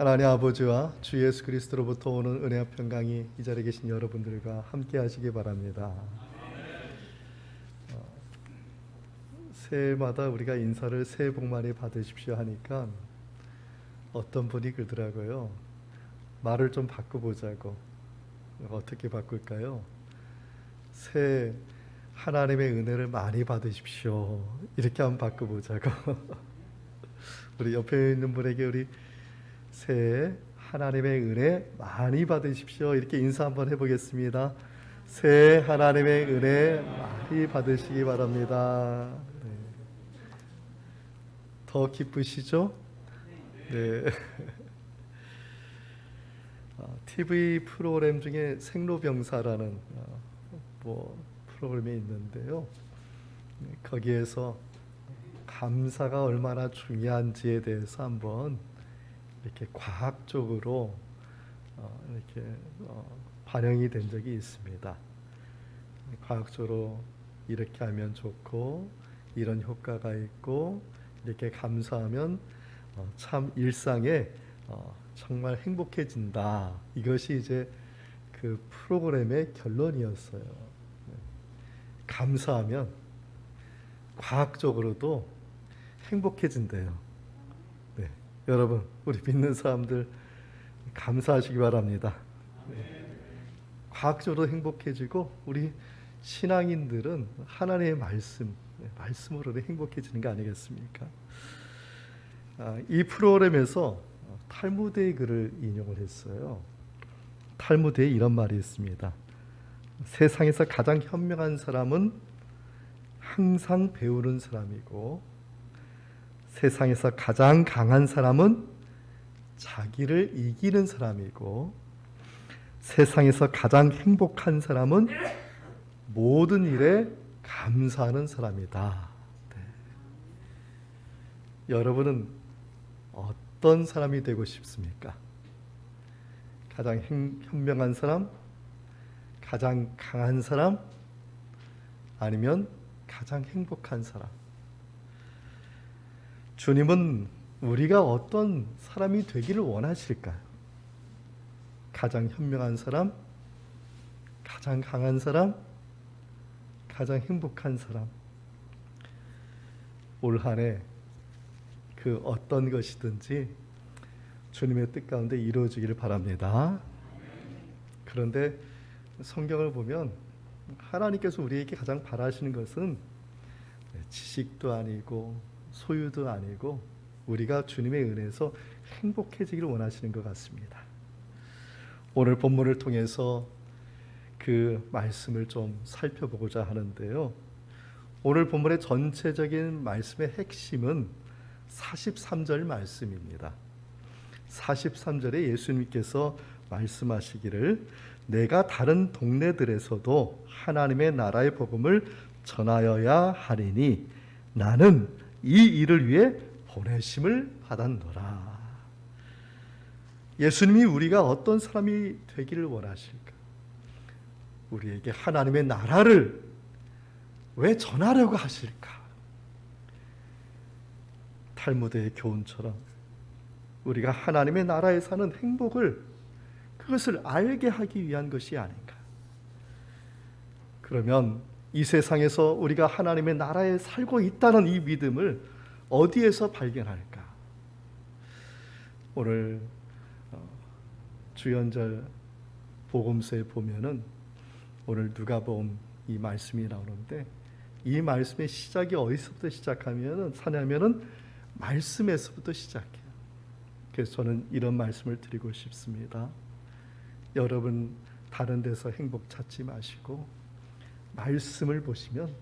하나님 아버지와 주 예수 그리스도로부터 오는 은혜와 평강이 이 자리에 계신 여러분들과 함께 하시기 바랍니다. 새해마다 우리가 인사를 새해 복 많이 받으십시오 하니까 어떤 분이 그러더라고요. 말을 좀 바꿔보자고. 어떻게 바꿀까요? 새해 하나님의 은혜를 많이 받으십시오. 이렇게 한번 바꿔보자고. 우리 옆에 있는 분에게 우리 새해 하나님의 은혜 많이 받으십시오. 이렇게 인사 한번 해보겠습니다. 새해 하나님의 은혜 많이 받으시기 바랍니다. 네. 더 기쁘시죠? 네. TV 프로그램 중에 생로병사라는 프로그램이 있는데요. 거기에서 감사가 얼마나 중요한지에 대해서 한번 이렇게 과학적으로 이렇게 반영이 된 적이 있습니다. 과학적으로 이렇게 하면 좋고 이런 효과가 있고 이렇게 감사하면 참 일상에 정말 행복해진다. 이것이 이제 그 프로그램의 결론이었어요. 감사하면 과학적으로도 행복해진대요. 네. 여러분, 우리 믿는 사람들 감사하시기 바랍니다. 네. 과학적으로 행복해지고 우리 신앙인들은 하나님의 말씀으로 행복해지는 거 아니겠습니까? 이 프로그램에서 탈무드의 글을 인용을 했어요. 탈무드에 이런 말이 있습니다. 세상에서 가장 현명한 사람은 항상 배우는 사람이고 세상에서 가장 강한 사람은 자기를 이기는 사람이고 세상에서 가장 행복한 사람은 모든 일에 감사하는 사람이다. 네. 여러분은 어떤 사람이 되고 싶습니까? 가장 현명한 사람? 가장 강한 사람? 아니면 가장 행복한 사람? 주님은 우리가 어떤 사람이 되기를 원하실까요? 가장 현명한 사람? 가장 강한 사람? 가장 행복한 사람? 올 한 해 그 어떤 것이든지 주님의 뜻 가운데 이루어지기를 바랍니다. 그런데 성경을 보면 하나님께서 우리에게 가장 바라시는 것은 지식도 아니고 소유도 아니고 우리가 주님의 은혜에서 행복해지기를 원하시는 것 같습니다. 오늘 본문을 통해서 그 말씀을 좀 살펴보고자 하는데요. 오늘 본문의 전체적인 말씀의 핵심은 43절 말씀입니다. 43절에 예수님께서 말씀하시기를 내가 다른 동네들에서도 하나님의 나라의 복음을 전하여야 하리니 나는 이 일을 위해 보내심을 받았노라. 예수님이 우리가 어떤 사람이 되기를 원하실까? 우리에게 하나님의 나라를 왜 전하려고 하실까? 탈무드의 교훈처럼 우리가 하나님의 나라에 사는 행복을 그것을 알게 하기 위한 것이 아닌가? 그러면 이 세상에서 우리가 하나님의 나라에 살고 있다는 이 믿음을 어디에서 발견할까? 오늘 주연절 복음서에 보면은 오늘 누가복음 이 말씀이 나오는데 이 말씀의 시작이 어디서부터 사냐면은 말씀에서부터 시작해요. 그래서 저는 이런 말씀을 드리고 싶습니다. 여러분 다른 데서 행복 찾지 마시고 말씀을 보시면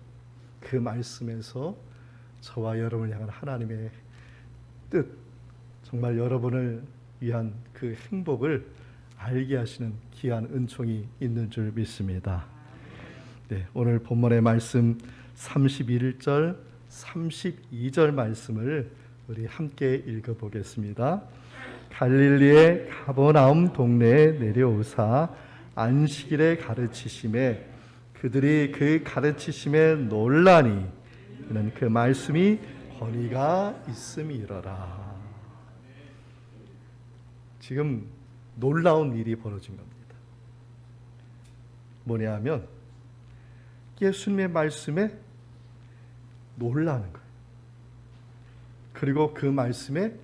그 말씀에서 저와 여러분을 향한 하나님의 뜻, 정말 여러분을 위한 그 행복을 알게 하시는 귀한 은총이 있는 줄 믿습니다. 네, 오늘 본문의 말씀 31절, 32절 말씀을 우리 함께 읽어보겠습니다. 갈릴리의 가버나움 동네에 내려오사 안식일에 가르치심에 그들이 그 가르치심에 놀라니 이는 그 말씀이 권위가 있음이러라. 지금 놀라운 일이 벌어진 겁니다. 뭐냐 하면 예수님의 말씀에 놀라는 거예요. 그리고 그 말씀에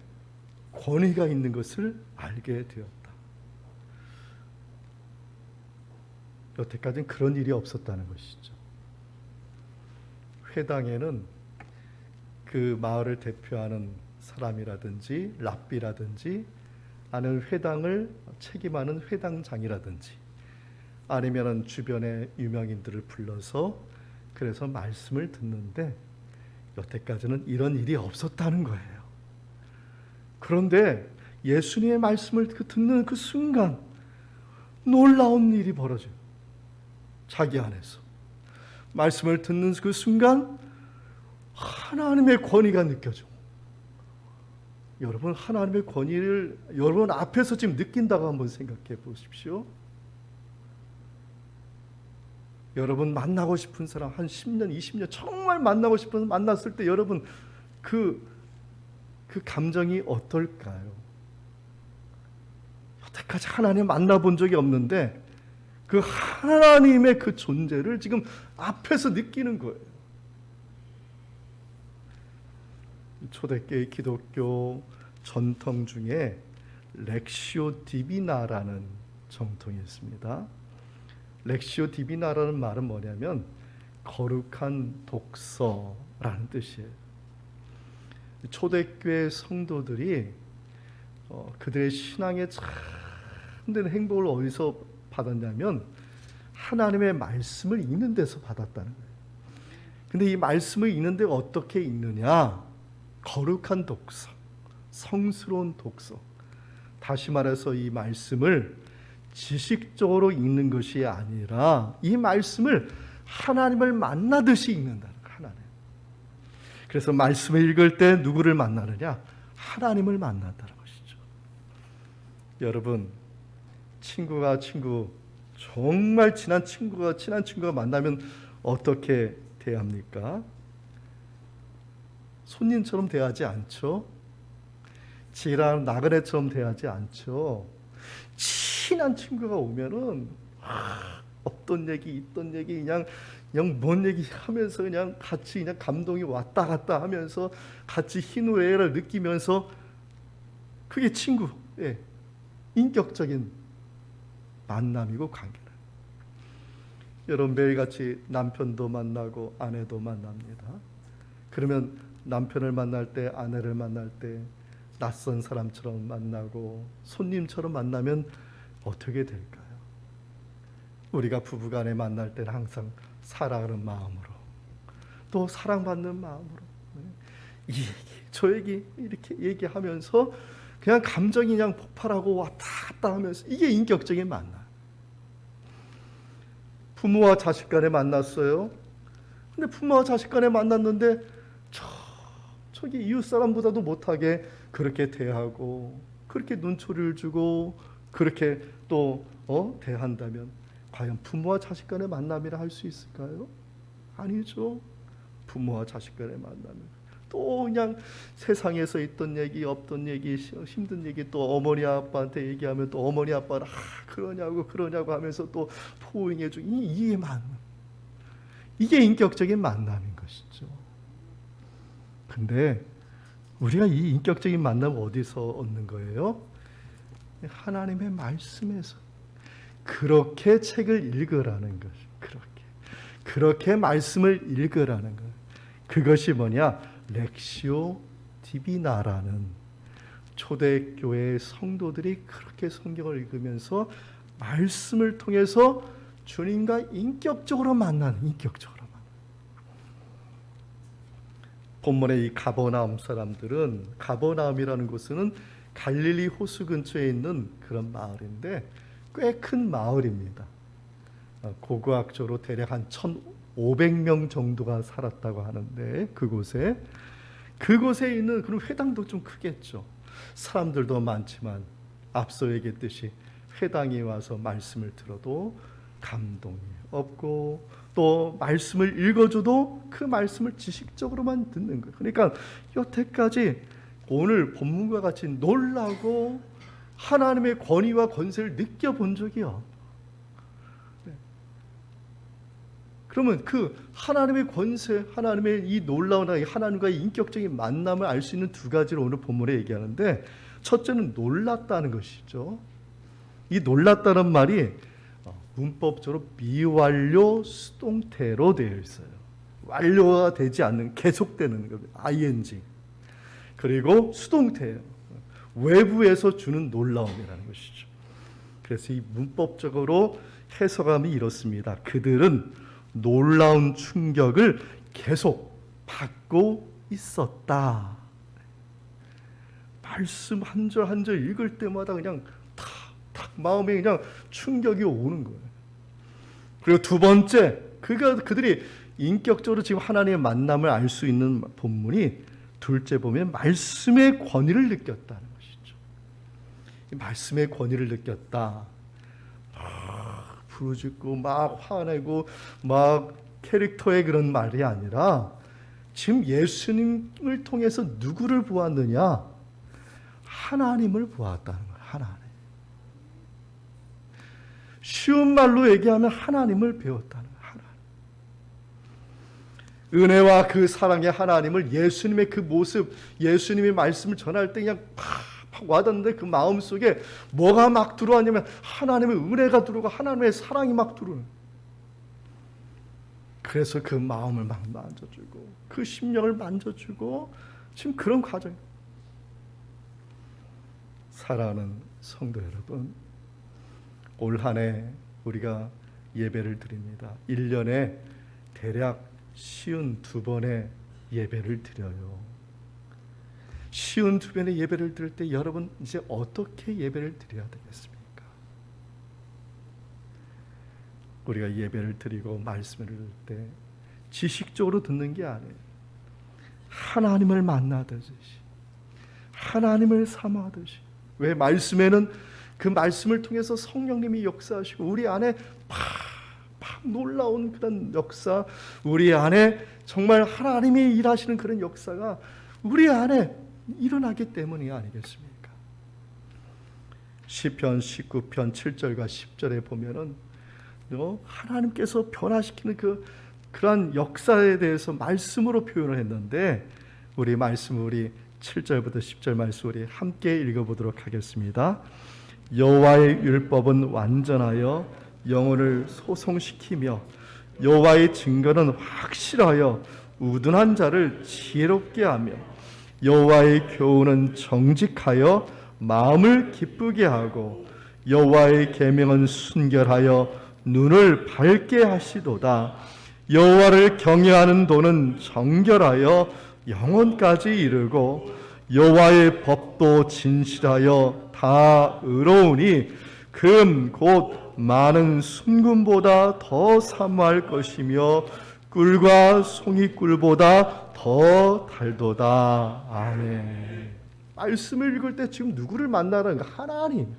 권위가 있는 것을 알게 되었다. 여태까지는 그런 일이 없었다는 것이죠. 회당에는 그 마을을 대표하는 사람이라든지 랍비라든지 아니면 회당을 책임하는 회당장이라든지 아니면 주변의 유명인들을 불러서 그래서 말씀을 듣는데 여태까지는 이런 일이 없었다는 거예요. 그런데 예수님의 말씀을 듣는 그 순간 놀라운 일이 벌어져요. 자기 안에서 말씀을 듣는 그 순간 하나님의 권위가 느껴져. 여러분, 하나님의 권위를 여러분 앞에서 지금 느낀다고 한번 생각해 보십시오. 여러분 만나고 싶은 사람 한 10년, 20년 정말 만나고 싶은 만났을 때 여러분 그 감정이 어떨까요? 여태까지 하나님 만나본 적이 없는데 그 하나님의 그 존재를 지금 앞에서 느끼는 거예요. 초대교회 기독교 전통 중에 렉시오 디비나라는 정통이 있습니다. 렉시오 디비나라는 말은 뭐냐면 거룩한 독서라는 뜻이에요. 초대교회 성도들이 그들의 신앙의 참된 행복을 어디서 받았냐면 하나님의 말씀을 읽는 데서 받았다는 거예요. 근데 이 말씀을 읽는 데가 어떻게 읽느냐? 거룩한 독서, 성스러운 독서. 다시 말해서 이 말씀을 지식적으로 읽는 것이 아니라 이 말씀을 하나님을 만나듯이 읽는다는 거예요. 하나님. 그래서 말씀을 읽을 때 누구를 만나느냐? 하나님을 만난다는 것이죠. 여러분, 정말 친한 친구가 만나면 어떻게 대합니까? 손님처럼 대하지 않죠. 지랑 나그네처럼 대하지 않죠. 친한 친구가 오면은 어떤 얘기 있던 얘기 그냥 뭔 얘기 하면서 그냥 같이 그냥 감동이 왔다 갔다 하면서 같이 희노애락을 느끼면서 그게 친구의 인격적인 만남이고 관계다. 여러분 매일같이 남편도 만나고 아내도 만납니다. 그러면 남편을 만날 때 아내를 만날 때 낯선 사람처럼 만나고 손님처럼 만나면 어떻게 될까요? 우리가 부부간에 만날 때는 항상 사랑하는 마음으로 또 사랑받는 마음으로 이 얘기 저 얘기 이렇게 얘기하면서 그냥 감정이 그냥 폭발하고 왔다 갔다 하면서 이게 인격적인 만남. 부모와 자식 간에 만났어요. 근데 부모와 자식 간에 만났는데 저기 이웃 사람보다도 못하게 그렇게 대하고 그렇게 눈초리를 주고 그렇게 또 대한다면 과연 부모와 자식 간의 만남이라 할 수 있을까요? 아니죠. 부모와 자식 간의 만남은 또 그냥 세상에서 있던 얘기, 없던 얘기, 힘든 얘기 또 어머니 아빠한테 얘기하면 또 어머니 아빠는 그러냐고 하면서 또 포옹해주고 이게 만남. 이게 인격적인 만남인 것이죠. 근데 우리가 이 인격적인 만남을 어디서 얻는 거예요? 하나님의 말씀에서. 그렇게 책을 읽으라는 것. 그렇게 말씀을 읽으라는 것. 그것이 뭐냐? 렉시오 디비나라는 초대교회 성도들이 그렇게 성경을 읽으면서 말씀을 통해서 주님과 인격적으로 만나는 본문의 이 가버나움 사람들은 가버나움이라는 곳은 갈릴리 호수 근처에 있는 그런 마을인데 꽤 큰 마을입니다. 고고학적으로 대략 한 1,500명 정도가 살았다고 하는데 그곳에 있는 그런 회당도 좀 크겠죠. 사람들도 많지만 앞서 얘기했듯이 회당에 와서 말씀을 들어도 감동이 없고 또 말씀을 읽어줘도 그 말씀을 지식적으로만 듣는 거예요. 그러니까 여태까지 오늘 본문과 같이 놀라고 하나님의 권위와 권세를 느껴본 적이요. 그러면 그 하나님의 권세, 하나님의 이 놀라운 하나님과의 인격적인 만남을 알 수 있는 두 가지를 오늘 본문에 얘기하는데, 첫째는 놀랐다는 것이죠. 이 놀랐다는 말이 문법적으로 미완료 수동태로 되어 있어요. 완료가 되지 않는, 계속되는 겁니다. ing. 그리고 수동태예요. 외부에서 주는 놀라움이라는 것이죠. 그래서 이 문법적으로 해석함이 이렇습니다. 그들은 놀라운 충격을 계속 받고 있었다. 말씀 한 절 한 절 읽을 때마다 그냥 탁 마음에 그냥 충격이 오는 거예요. 그리고 두 번째, 그들이 인격적으로 지금 하나님의 만남을 알 수 있는 본문이, 둘째 보면 말씀의 권위를 느꼈다는 것이죠. 말씀의 권위를 느꼈다. 부르짖고 막 화내고 막 캐릭터의 그런 말이 아니라, 지금 예수님을 통해서 누구를 보았느냐? 하나님을 보았다는 거예요. 하나님. 쉬운 말로 얘기하면 하나님을 배웠다는 거예요. 하나님. 은혜와 그 사랑의 하나님을, 예수님의 그 모습, 예수님의 말씀을 전할 때 그냥 팍 와닿는데, 그 마음속에 뭐가 막 들어왔냐면 하나님의 은혜가 들어오고 하나님의 사랑이 막 들어오는. 그래서 그 마음을 막 만져주고 그 심령을 만져주고, 지금 그런 과정. 사랑하는 성도 여러분, 올 한 해 우리가 예배를 드립니다. 1년에 대략 52번의 예배를 드려요. 52번의 예배를 드릴 때 여러분 이제 어떻게 예배를 드려야 되겠습니까? 우리가 예배를 드리고 말씀을 들을 때 지식적으로 듣는 게 아니에요. 하나님을 만나듯이, 하나님을 삼아듯이. 왜? 말씀에는 그 말씀을 통해서 성령님이 역사하시고 우리 안에 팍 놀라운 그런 역사, 우리 안에 정말 하나님이 일하시는 그런 역사가 우리 안에 일어나기 때문이 아니겠습니까? 시편 19편 7절과 10절에 보면은 하나님께서 변화시키는 그러한 역사에 대해서 말씀으로 표현을 했는데, 우리 7절부터 10절 말씀 우리 함께 읽어보도록 하겠습니다. 여호와의 율법은 완전하여 영혼을 소송시키며 여호와의 증거는 확실하여 우둔한 자를 지혜롭게 하며 여호와의 교훈은 정직하여 마음을 기쁘게 하고 여호와의 계명은 순결하여 눈을 밝게 하시도다. 여호와를 경외하는 도는 정결하여 영혼까지 이르고 여호와의 법도 진실하여 다 의로우니 금 곧 많은 순금보다 더 사모할 것이며 꿀과 송이꿀보다 더 달도다. 아멘. 말씀을 읽을 때 지금 누구를 만나는 하나님.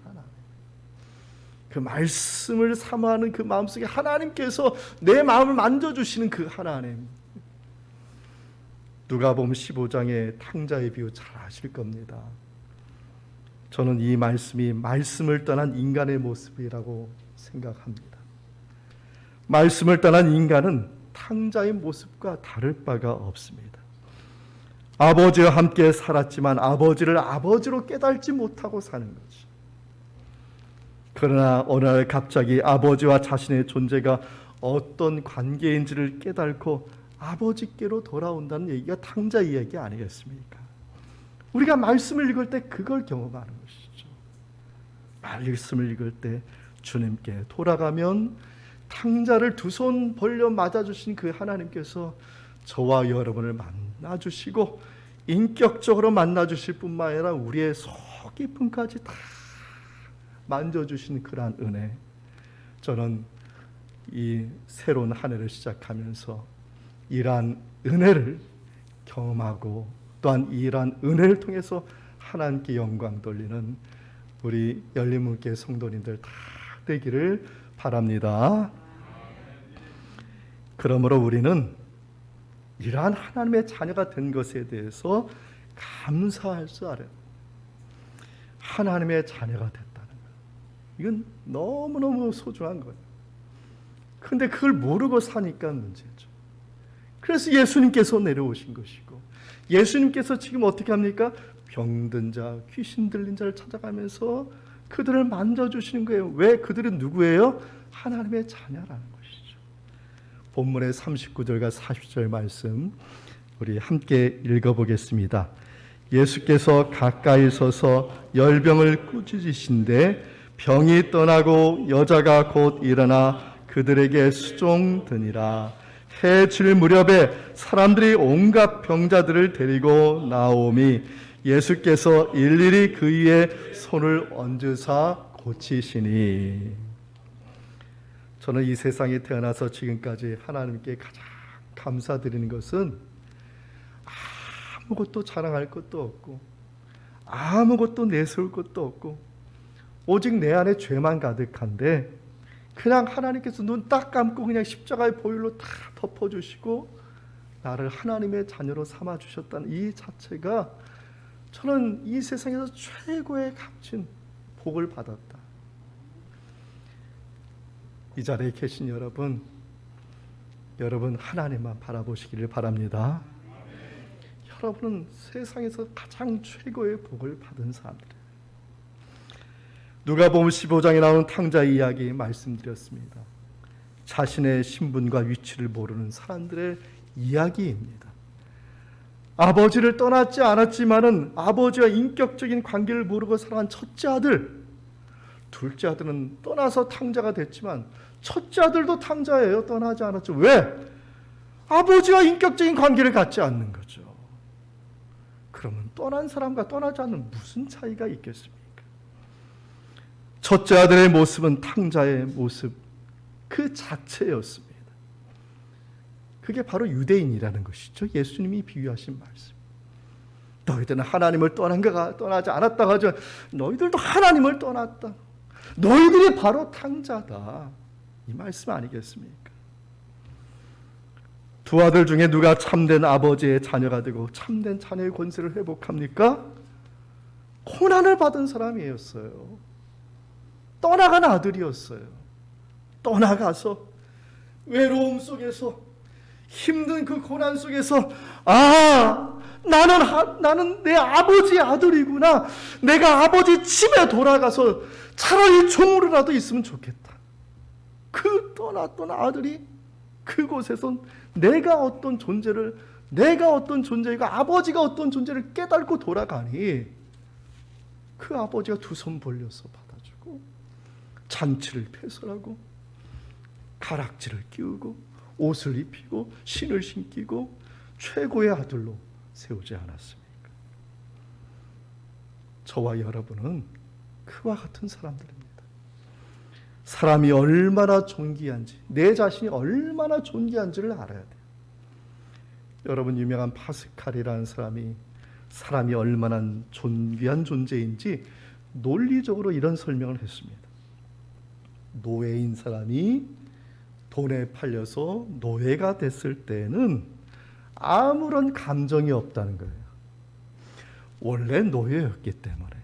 그 말씀을 사모하는 그 마음속에 하나님께서 내 마음을 만져주시는 그 하나님. 누가복음 15장의 탕자의 비유 잘 아실 겁니다. 저는 이 말씀이 말씀을 떠난 인간의 모습이라고 생각합니다. 말씀을 떠난 인간은 탕자의 모습과 다를 바가 없습니다. 아버지와 함께 살았지만 아버지를 아버지로 깨닫지 못하고 사는 거죠. 그러나 어느 날 갑자기 아버지와 자신의 존재가 어떤 관계인지를 깨닫고 아버지께로 돌아온다는 얘기가 탕자 이야기 아니겠습니까? 우리가 말씀을 읽을 때 그걸 경험하는 것이죠. 말씀을 읽을 때 주님께 돌아가면 탕자를 두 손 벌려 맞아주신 그 하나님께서 저와 여러분을 만나주시고 인격적으로 만나주실 뿐만 아니라 우리의 속 깊음까지 다 만져주신 그러한 은혜. 저는 이 새로운 한 해를 시작하면서 이러한 은혜를 경험하고 또한 이러한 은혜를 통해서 하나님께 영광 돌리는 우리 열린문교회 성도님들 다 되기를 바랍니다. 그러므로 우리는 이러한 하나님의 자녀가 된 것에 대해서 감사할 줄 알아요. 하나님의 자녀가 됐다는 거예요. 이건 너무너무 소중한 거예요. 근데 그걸 모르고 사니까 문제죠. 그래서 예수님께서 내려오신 것이고, 예수님께서 지금 어떻게 합니까? 병든 자, 귀신 들린 자를 찾아가면서 그들을 만져주시는 거예요. 왜? 그들은 누구예요? 하나님의 자녀라는 것이죠. 본문의 39절과 40절 말씀 우리 함께 읽어보겠습니다. 예수께서 가까이 서서 열병을 꾸짖으신데 병이 떠나고 여자가 곧 일어나 그들에게 수종드니라. 해 질 무렵에 사람들이 온갖 병자들을 데리고 나오니 예수께서 일일이 그 위에 손을 얹으사 고치시니. 저는 이 세상에 태어나서 지금까지 하나님께 가장 감사드리는 것은 아무것도 자랑할 것도 없고 아무것도 내세울 것도 없고 오직 내 안에 죄만 가득한데 그냥 하나님께서 눈 딱 감고 그냥 십자가의 보혈로 다 덮어주시고 나를 하나님의 자녀로 삼아주셨다는 이 자체가 저는 이 세상에서 최고의 값진 복을 받았다. 이 자리에 계신 여러분 하나님만 바라보시기를 바랍니다. 여러분은 세상에서 가장 최고의 복을 받은 사람들이에요. 누가복음 15장에 나오는 탕자 이야기 말씀드렸습니다. 자신의 신분과 위치를 모르는 사람들의 이야기입니다. 아버지를 떠났지 않았지만은 아버지와 인격적인 관계를 모르고 살아간 첫째 아들, 둘째 아들은 떠나서 탕자가 됐지만 첫째 아들도 탕자예요. 떠나지 않았죠. 왜? 아버지와 인격적인 관계를 갖지 않는 거죠. 그러면 떠난 사람과 떠나지 않는 무슨 차이가 있겠습니까? 첫째 아들의 모습은 탕자의 모습 그 자체였습니다. 그게 바로 유대인이라는 것이죠. 예수님이 비유하신 말씀. 너희들은 하나님을 떠나지 않았다고 하죠. 너희들도 하나님을 떠났다. 너희들이 바로 탕자다. 이 말씀 아니겠습니까? 두 아들 중에 누가 참된 아버지의 자녀가 되고 참된 자녀의 권세를 회복합니까? 고난을 받은 사람이었어요. 떠나간 아들이었어요. 떠나가서 외로움 속에서 힘든 그 고난 속에서 나는 내 아버지의 아들이구나. 내가 아버지 집에 돌아가서 차라리 종으로라도 있으면 좋겠다. 그 떠났던 아들이 그곳에서 내가 어떤 존재이고 아버지가 어떤 존재를 깨닫고 돌아가니 그 아버지가 두 손 벌려서 받아주고 잔치를 폐설하고 가락지를 끼우고 옷을 입히고 신을 신기고 최고의 아들로 세우지 않았습니까? 저와 여러분은 그와 같은 사람들입니다. 사람이 얼마나 존귀한지, 내 자신이 얼마나 존귀한지를 알아야 돼요. 여러분, 유명한 파스칼이라는 사람이 얼마나 존귀한 존재인지 논리적으로 이런 설명을 했습니다. 노예인 사람이 돈에 팔려서 노예가 됐을 때는 아무런 감정이 없다는 거예요. 원래 노예였기 때문에.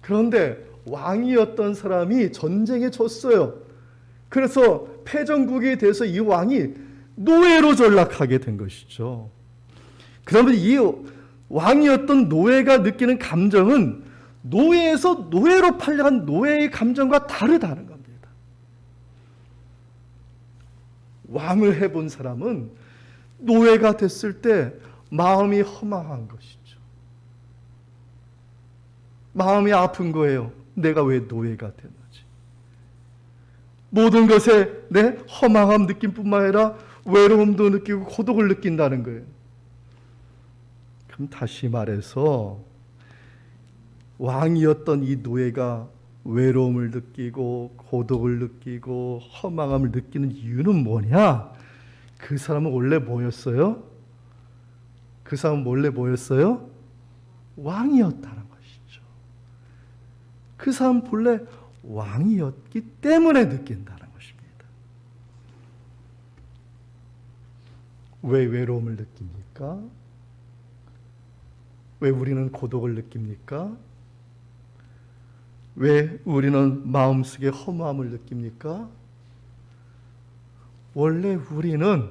그런데 왕이었던 사람이 전쟁에 졌어요. 그래서 패전국이 돼서 이 왕이 노예로 전락하게 된 것이죠. 그러면 이 왕이었던 노예가 느끼는 감정은 노예에서 노예로 팔려간 노예의 감정과 다르다는 겁니다. 왕을 해본 사람은 노예가 됐을 때 마음이 허망한 것이죠. 마음이 아픈 거예요. 내가 왜 노예가 됐는지. 모든 것에 내 허망함 느낌뿐만 아니라 외로움도 느끼고 고독을 느낀다는 거예요. 그럼 다시 말해서 왕이었던 이 노예가 외로움을 느끼고 고독을 느끼고 허망함을 느끼는 이유는 뭐냐? 그 사람은 원래 뭐였어요? 그 사람은 원래 뭐였어요? 왕이었다는 것이죠. 그 사람은 본래 왕이었기 때문에 느낀다는 것입니다. 왜 외로움을 느낍니까? 왜 우리는 고독을 느낍니까? 왜 우리는 마음속에 허무함을 느낍니까? 원래 우리는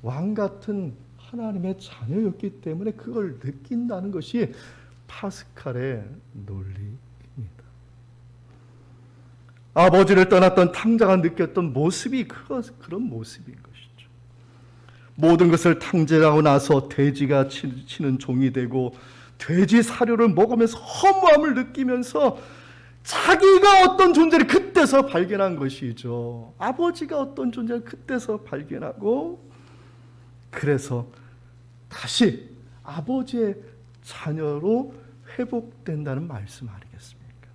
왕 같은 하나님의 자녀였기 때문에 그걸 느낀다는 것이 파스칼의 논리입니다. 아버지를 떠났던 탕자가 느꼈던 모습이 그런 모습인 것이죠. 모든 것을 탕제하고 나서 돼지가 치는 종이 되고 돼지 사료를 먹으면서 허무함을 느끼면서 자기가 어떤 존재를 그때서 발견한 것이죠. 아버지가 어떤 존재를 그때서 발견하고, 그래서 다시 아버지의 자녀로 회복된다는 말씀 아니겠습니까?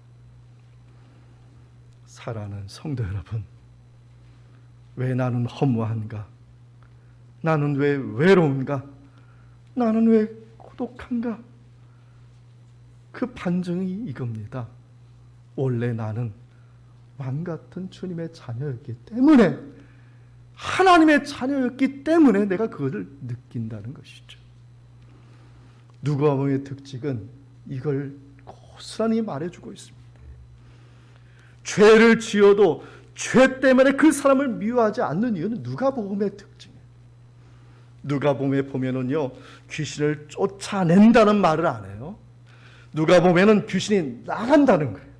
사랑하는 성도 여러분, 왜 나는 허무한가? 나는 왜 외로운가? 나는 왜 고독한가? 그 반증이 이겁니다. 원래 나는 왕 같은 주님의 자녀였기 때문에, 하나님의 자녀였기 때문에 내가 그것을 느낀다는 것이죠. 누가복음의 특징은 이걸 고스란히 말해주고 있습니다. 죄를 지어도 죄 때문에 그 사람을 미워하지 않는 이유는 누가복음의 특징이에요. 누가복음에 보면은요, 귀신을 쫓아낸다는 말을 안 해요. 누가복음에는 귀신이 나간다는 거예요.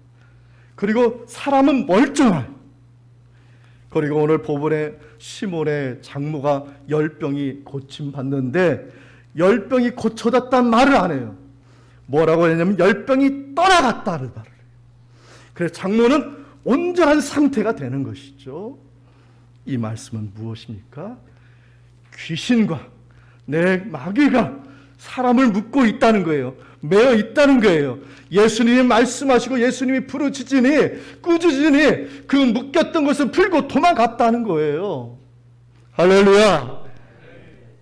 그리고 사람은 멀쩡해요. 그리고 오늘 본문에 시몬의 장모가 열병이 고침받는데 열병이 고쳐졌단 말을 안 해요. 뭐라고 했냐면 열병이 떠나갔다는 말을 해요. 그래서 장모는 온전한 상태가 되는 것이죠. 이 말씀은 무엇입니까? 귀신과 내 마귀가 사람을 묶고 있다는 거예요. 매어 있다는 거예요. 예수님이 말씀하시고 예수님이 부르짖으니 꾸짖으니 그 묶였던 것을 풀고 도망갔다는 거예요. 할렐루야.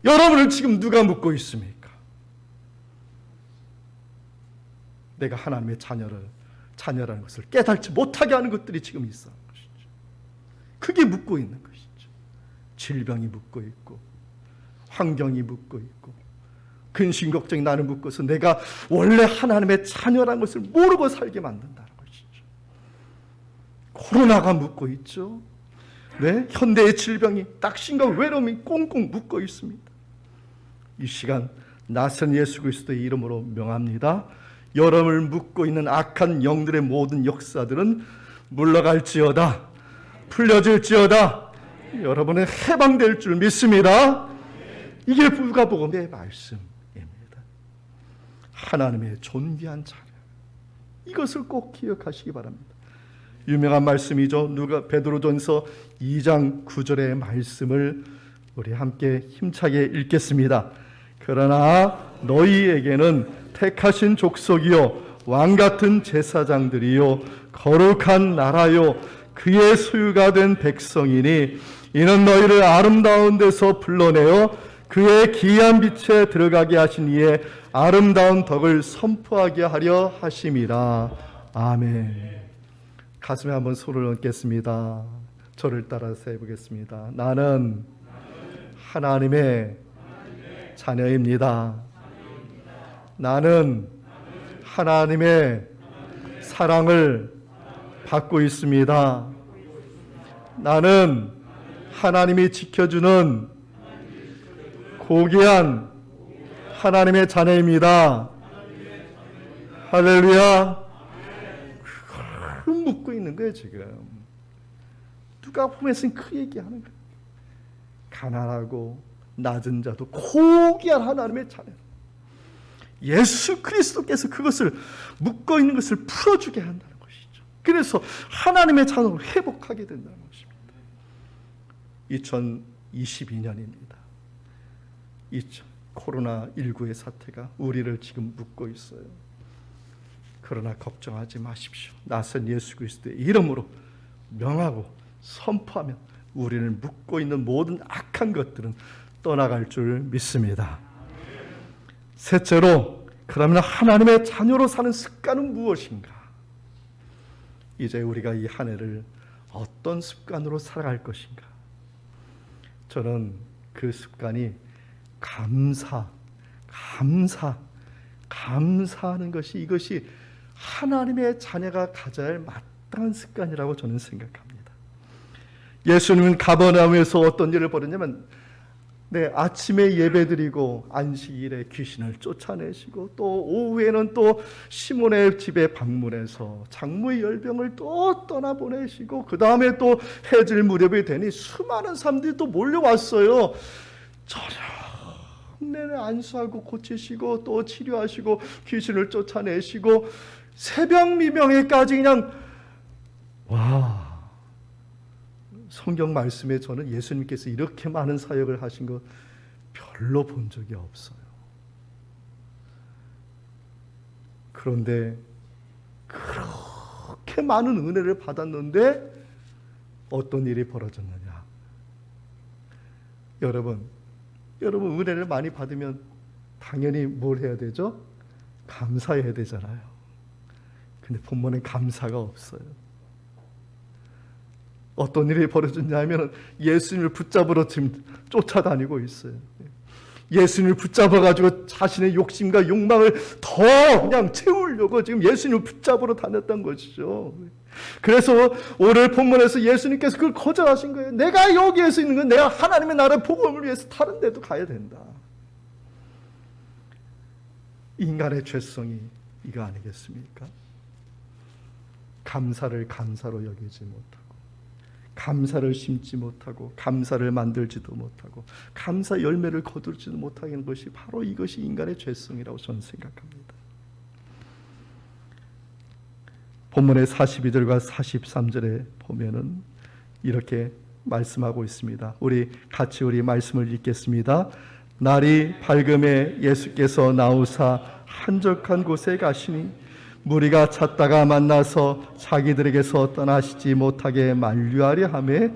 여러분을 지금 누가 묶고 있습니까? 내가 하나님의 자녀라는 것을 깨닫지 못하게 하는 것들이 지금 있어 것이죠. 그게 묶고 있는 것이죠. 질병이 묶고 있고 환경이 묶고 있고 근심 걱정이 나를 묶어서 내가 원래 하나님의 자녀라는 것을 모르고 살게 만든다는 것이죠. 코로나가 묶고 있죠. 네? 현대의 질병이 낙심과 외로움이 꽁꽁 묶어 있습니다. 이 시간 낯선 예수 그리스도의 이름으로 명합니다. 여러분을 묶고 있는 악한 영들의 모든 역사들은 물러갈지어다, 풀려질지어다, 여러분은 해방될 줄 믿습니다. 이게 누가복음의 말씀입니다. 하나님의 존귀한 자녀, 이것을 꼭 기억하시기 바랍니다. 유명한 말씀이죠. 베드로전서 2장 9절의 말씀을 우리 함께 힘차게 읽겠습니다. 그러나 너희에게는 택하신 족속이요 왕같은 제사장들이요 거룩한 나라요 그의 소유가 된 백성이니 이는 너희를 아름다운 데서 불러내어 그의 기이한 빛에 들어가게 하신 이의 아름다운 덕을 선포하게 하려 하심이라. 아멘. 가슴에 한번 손을 얹겠습니다. 저를 따라서 해보겠습니다. 나는 하나님의 자녀입니다. 나는 하나님의 사랑을 받고 있습니다. 나는 하나님이 지켜주는 고귀한 하나님의 자녀입니다. 할렐루야. 그걸 묻고 있는 거예요 지금. 누가복음에서는 그 얘기하는 거예요. 가난하고 낮은 자도 고귀한 하나님의 자녀. 예수 그리스도께서 그것을 묶고 있는 것을 풀어주게 한다는 것이죠. 그래서 하나님의 자녀로 회복하게 된다는 것입니다. 2022년입니다. 코로나19의 사태가 우리를 지금 묶고 있어요. 그러나 걱정하지 마십시오. 낯선 예수 그리스도의 이름으로 명하고 선포하면 우리를 묶고 있는 모든 악한 것들은 떠나갈 줄 믿습니다. 셋째로, 그러면 하나님의 자녀로 사는 습관은 무엇인가? 이제 우리가 이 한 해를 어떤 습관으로 살아갈 것인가? 저는 그 습관이 감사하는 것이, 이것이 하나님의 자녀가 가져야 할 마땅한 습관이라고 저는 생각합니다. 예수님은 가버나움에서 어떤 일을 벌였냐면 아침에 예배드리고 안식일에 귀신을 쫓아내시고 또 오후에는 또 시몬의 집에 방문해서 장모의 열병을 또 떠나보내시고 그 다음에 또 해질 무렵이 되니 수많은 사람들이 또 몰려왔어요. 저녁 내내 안수하고 고치시고 또 치료하시고 귀신을 쫓아내시고 새벽 미명에까지 그냥 성경 말씀에 저는 예수님께서 이렇게 많은 사역을 하신 거 별로 본 적이 없어요. 그런데 그렇게 많은 은혜를 받았는데 어떤 일이 벌어졌느냐? 여러분 은혜를 많이 받으면 당연히 뭘 해야 되죠? 감사해야 되잖아요. 근데 본문엔 감사가 없어요. 어떤 일이 벌어졌냐 하면 예수님을 붙잡으러 지금 쫓아다니고 있어요. 예수님을 붙잡아가지고 자신의 욕심과 욕망을 더 그냥 채우려고 지금 예수님을 붙잡으러 다녔던 것이죠. 그래서 오늘 본문에서 예수님께서 그걸 거절하신 거예요. 내가 여기에서 있는 건 내가 하나님의 나라 복음을 위해서 다른 데도 가야 된다. 인간의 죄성이 이거 아니겠습니까? 감사를 감사로 여기지 못하고 감사를 심지 못하고 감사를 만들지도 못하고 감사 열매를 거두지도 못하는 것이 바로 이것이 인간의 죄성이라고 저는 생각합니다. 본문의 42절과 43절에 보면은 이렇게 말씀하고 있습니다. 우리 같이 말씀을 읽겠습니다. 날이 밝음에 예수께서 나오사 한적한 곳에 가시니 무리가 찾다가 만나서 자기들에게서 떠나시지 못하게 만류하려 하매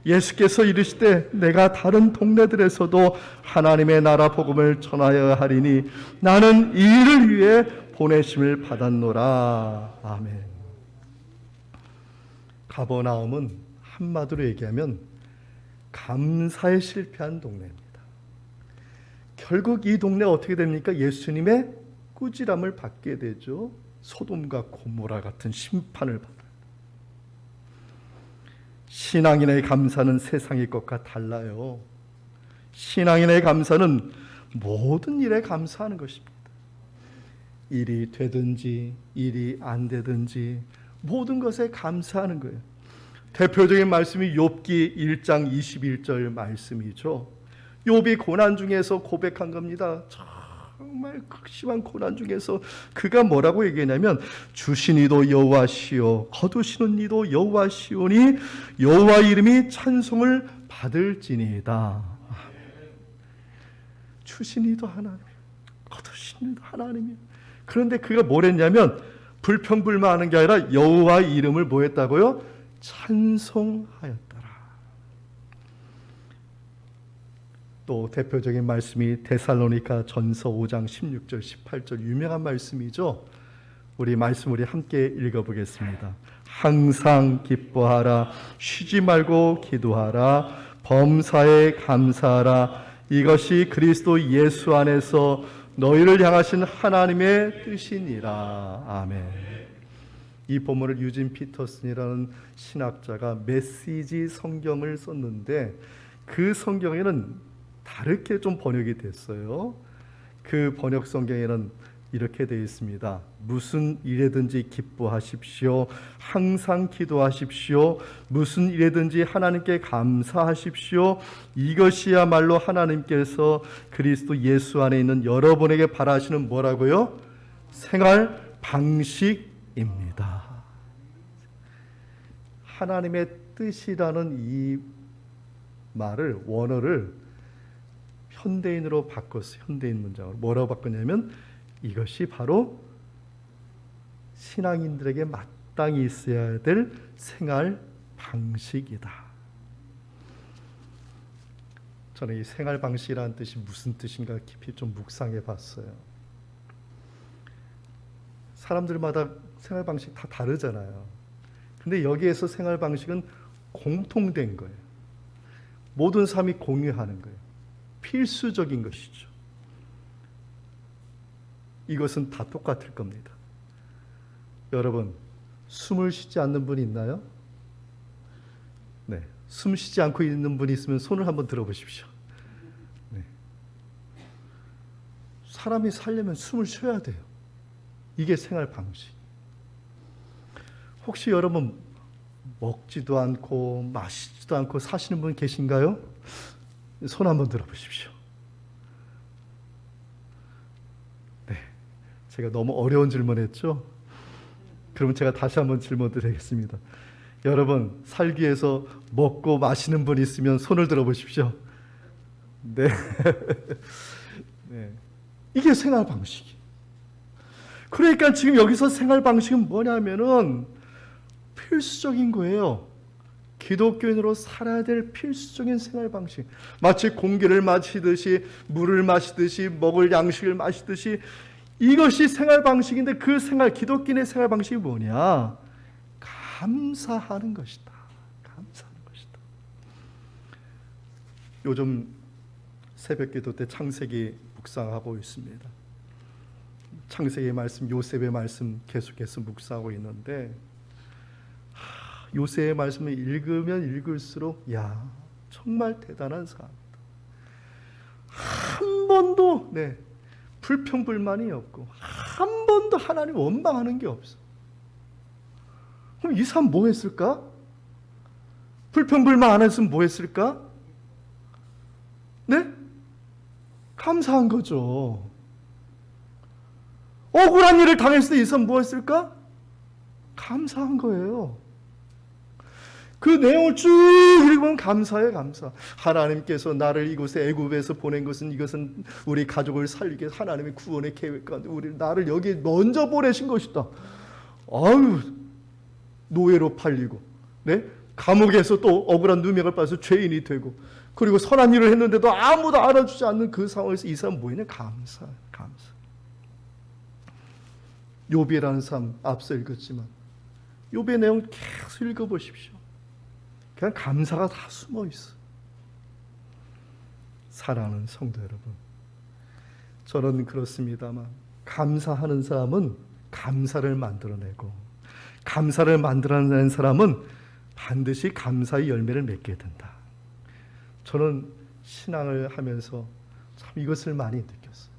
예수께서 이르시되 내가 다른 동네들에서도 하나님의 나라 복음을 전하여 하리니 나는 이 일을 위해 보내심을 받았노라. 아멘. 가버나움은 한마디로 얘기하면 감사에 실패한 동네입니다. 결국 이 동네 어떻게 됩니까? 예수님의 꾸지람을 받게 되죠. 소돔과 고모라 같은 심판을 받아요. 신앙인의 감사는 세상의 것과 달라요. 신앙인의 감사는 모든 일에 감사하는 것입니다. 일이 되든지 일이 안 되든지 모든 것에 감사하는 거예요. 대표적인 말씀이 욥기 1장 21절 말씀이죠. 욥이 고난 중에서 고백한 겁니다. 정말 극심한 고난 중에서 그가 뭐라고 얘기했냐면 주신 이도 여호와시오 거두시는 이도 여호와시오니 여호와 이름이 찬송을 받을지니이다. 주신 이도 하나님, 거두신 이도 하나님이요. 그런데 그가 뭘 했냐면 불평불만하는 게 아니라 여호와 이름을 뭐 했다고요? 찬송하였더라. 또 대표적인 말씀이 데살로니가 전서 5장 16절 18절 유명한 말씀이죠. 우리 함께 읽어보겠습니다. 항상 기뻐하라 쉬지 말고 기도하라 범사에 감사하라 이것이 그리스도 예수 안에서 너희를 향하신 하나님의 뜻이니라. 아멘. 이 본문을 유진 피터슨이라는 신학자가 메시지 성경을 썼는데 그 성경에는 다르게 좀 번역이 됐어요. 그 번역 성경에는 이렇게 되어 있습니다. 무슨 일에든지 기뻐하십시오. 항상 기도하십시오. 무슨 일에든지 하나님께 감사하십시오. 이것이야말로 하나님께서 그리스도 예수 안에 있는 여러분에게 바라시는 뭐라고요? 생활 방식입니다. 하나님의 뜻이라는 이 말을 원어를 현대인으로 바꿨어요. 현대인 문장으로 뭐라고 바꿨냐면 이것이 바로 신앙인들에게 마땅히 있어야 될 생활 방식이다. 저는 이 생활 방식이라는 뜻이 무슨 뜻인가 깊이 좀 묵상해 봤어요. 사람들마다 생활 방식 다 다르잖아요. 근데 여기에서 생활 방식은 공통된 거예요. 모든 사람이 공유하는 거예요. 필수적인 것이죠. 이것은 다 똑같을 겁니다. 여러분, 숨을 쉬지 않는 분 있나요? 네, 숨 쉬지 않고 있는 분이 있으면 손을 한번 들어보십시오. 네. 사람이 살려면 숨을 쉬어야 돼요. 이게 생활 방식. 혹시 여러분 먹지도 않고 마시지도 않고 사시는 분 계신가요? 손 한번 들어보십시오. 네, 제가 너무 어려운 질문했죠? 그럼 제가 다시 한번 질문 드리겠습니다. 여러분, 살기 위해서 먹고 마시는 분 있으면 손을 들어보십시오. 네. 네. 이게 생활 방식이. 그러니까 지금 여기서 생활 방식은 뭐냐면은 필수적인 거예요. 기독교인으로 살아야 될 필수적인 생활 방식. 마치 공기를 마시듯이, 물을 마시듯이, 먹을 양식을 마시듯이, 이것이 생활 방식인데, 그 생활, 기독교인의 생활 방식이 뭐냐? 감사하는 것이다. 감사하는 것이다. 요즘 새벽 기도 때 창세기 묵상하고 있습니다. 창세기의 말씀, 요셉의 말씀 계속해서 묵상하고 있는데, 요셉의 말씀을 읽으면 읽을수록 정말 대단한 사람이다. 한 번도 불평불만이 없고 한 번도 하나님 원망하는 게 없어. 그럼 이 사람 뭐 했을까? 불평불만 안 했으면 뭐 했을까? 네? 감사한 거죠. 억울한 일을 당했을 때 이 사람 뭐 했을까? 감사한 거예요. 그 내용을 쭉 읽으면 감사해, 감사. 하나님께서 나를 이곳에 애굽에서 보낸 것은, 이것은 우리 가족을 살리게 하나님의 구원의 계획 가운데 나를 여기 먼저 보내신 것이다. 아유, 노예로 팔리고, 감옥에서 또 억울한 누명을 받아서 죄인이 되고, 그리고 선한 일을 했는데도 아무도 알아주지 않는 그 상황에서 이 사람 뭐냐? 감사, 감사. 욥이라는 사람 앞서 읽었지만 욥의 내용 계속 읽어보십시오. 그냥 감사가 다 숨어 있어. 사랑하는 성도 여러분, 저는 그렇습니다만 감사하는 사람은 감사를 만들어내고, 감사를 만들어낸 사람은 반드시 감사의 열매를 맺게 된다. 저는 신앙을 하면서 참 이것을 많이 느꼈어요.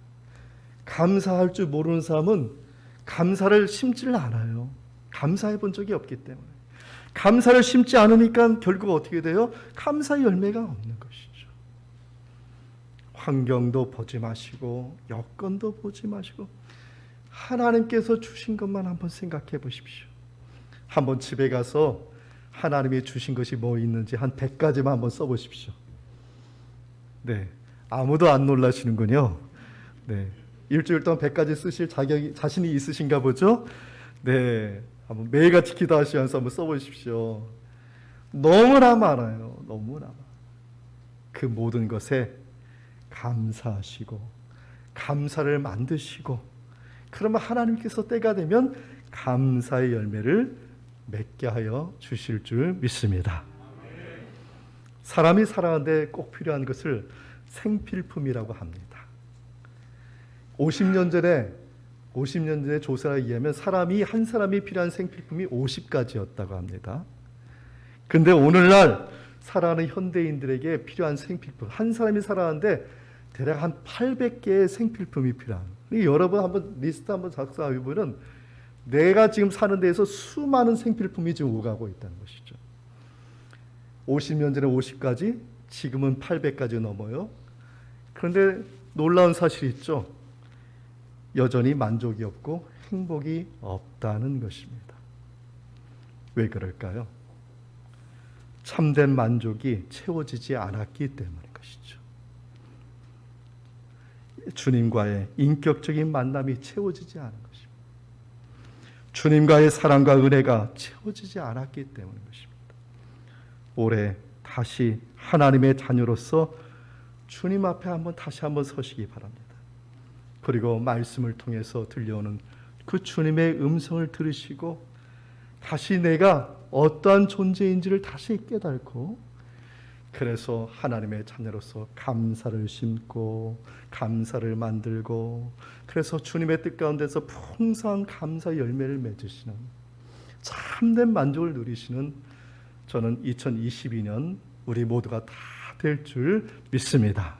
감사할 줄 모르는 사람은 감사를 심지를 않아요. 감사해 본 적이 없기 때문에. 감사를 심지 않으니까 결국 어떻게 돼요? 감사의 열매가 없는 것이죠. 환경도 보지 마시고 여건도 보지 마시고 하나님께서 주신 것만 한번 생각해 보십시오. 한번 집에 가서 하나님이 주신 것이 뭐 있는지 한 100가지만 한번 써보십시오. 네, 아무도 안 놀라시는군요. 네, 일주일 동안 100가지 쓰실 자신이 있으신가 보죠? 네, 한번 매일같이 기도하시면서 한번 써보십시오. 너무나 많아요. 너무나 많아요. 그 모든 것에 감사하시고 감사를 만드시고, 그러면 하나님께서 때가 되면 감사의 열매를 맺게 하여 주실 줄 믿습니다. 사람이 살아가는데 꼭 필요한 것을 생필품이라고 합니다. 50년 전에 조사에 의하면 한 사람이 필요한 생필품이 50가지였다고 합니다. 근데 오늘날 살아가는 현대인들에게 필요한 생필품, 한 사람이 살아가는데 대략 한 800개의 생필품이 필요한. 여러분 한번 리스트 한번 작성해 보면 내가 지금 사는 데에서 수많은 생필품이 지금 오가고 있다는 것이죠. 50년 전에 50가지, 지금은 800가지 넘어요. 그런데 놀라운 사실이 있죠. 여전히 만족이 없고 행복이 없다는 것입니다. 왜 그럴까요? 참된 만족이 채워지지 않았기 때문인 것이죠. 주님과의 인격적인 만남이 채워지지 않은 것입니다. 주님과의 사랑과 은혜가 채워지지 않았기 때문인 것입니다. 올해 다시 하나님의 자녀로서 주님 앞에 다시 한번 서시기 바랍니다. 그리고 말씀을 통해서 들려오는 그 주님의 음성을 들으시고 다시 내가 어떠한 존재인지를 다시 깨닫고 그래서 하나님의 자녀로서 감사를 심고 감사를 만들고, 그래서 주님의 뜻 가운데서 풍성한 감사 열매를 맺으시는 참된 만족을 누리시는, 저는 2022년 우리 모두가 다 될 줄 믿습니다.